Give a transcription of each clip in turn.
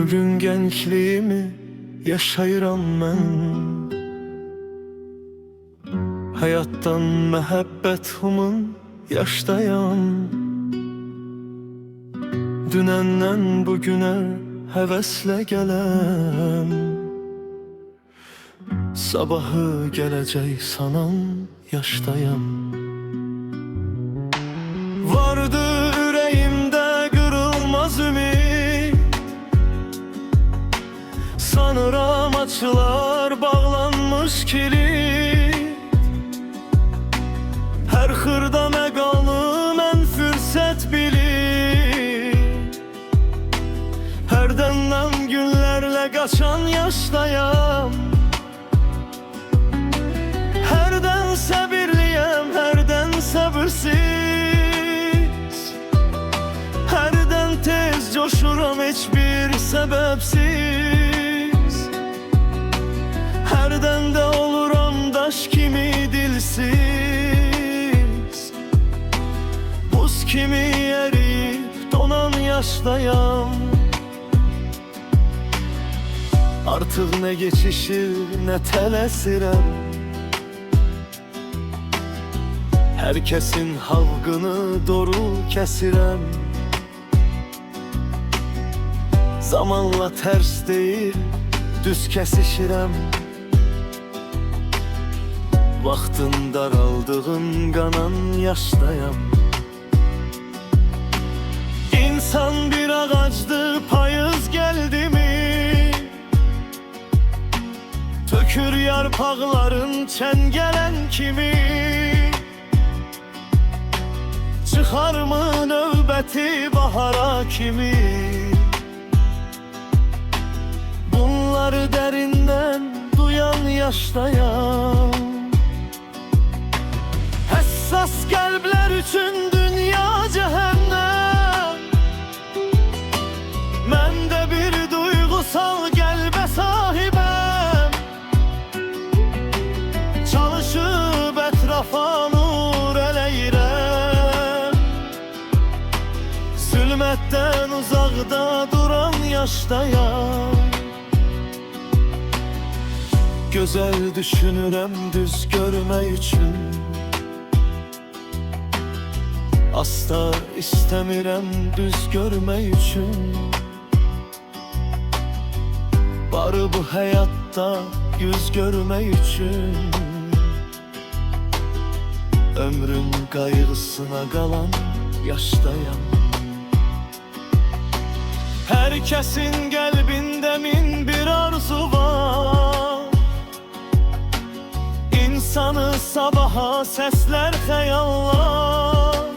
Bugün gençliğimi yaşayıram mən. Hayattan məhəbbət humun yaşdayam. Dünəndən bugünə həvəslə gələm. Sabahı gələcək sanan yaşdayam. Vardı ürəyimdə qırılmaz ümid, sanıram açılar bağlanmış kilit. Hər xırda məqamı mən fürsət bilir. Hərdəndən günlərlə qaçan yaşdayam. Hərdən səbirliyəm, hərdən səbirsiz. Hərdən tez coşuram heç bir səbəbsiz. Hərdən də oluram daş kimi dilsiz. Buz kimi eriyib donan yaşdayam. Artıq nə geçişir, nə tələsirəm. Hər kəsin havqını doğru kəsirəm. Zamanla tərs deyil, düz kəsişirəm. Vaxtın daraldığın qanan yaşdayam. İnsan bir ağacdır, payız gəldi mi? Tökür yarpaqların çəngələn kimi. Çıxar mı növbəti bahara kimi? Bunları dərindən duyan yaşdayam. Həssas qəlblər üçün dünya cəhənnəm. Mən də bir duygusal qəlbə sahibəm. Çalışıb ətrafa nur eləyirəm. Zülmətdən uzaqda duran yaşdayam. Gözəl düşünürəm düz görmək üçün. Asla istəmirəm düz görmək üçün. Barı bu həyatda yüz görmək üçün. Ömrün qayğısına qalan yaşdayam. Hər kəsin qəlbində min bir arzu var. İnsanı sabaha səslər xəyallar.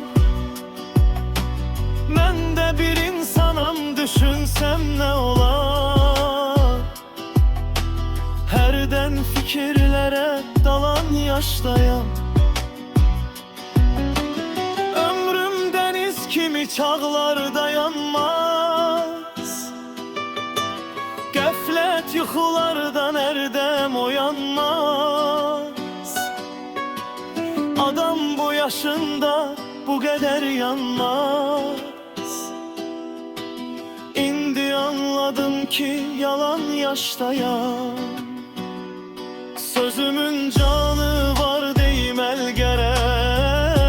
Mən də bir insanam, düşünsəm nə olar? Hərdən fikirlərə dalan yaşdayam. Ömrüm dəniz kimi çağlar dayanmaz. Qəflət yuxulardan ərdəm oyanmaz. Adam bu yaşında bu qədər yanmaz. İndi anladım ki yalan yaşdayam. Sözümün canı var deyməl gərək.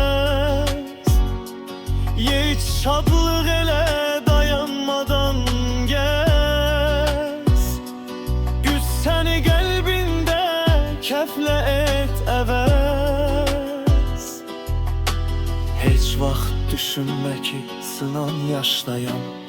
Yeç şadlıq elə dayanmadan gəz. Güz səni qəlbində kəflə et əvəz. Heç vaxt düşünmə ki sınan yaşdayam.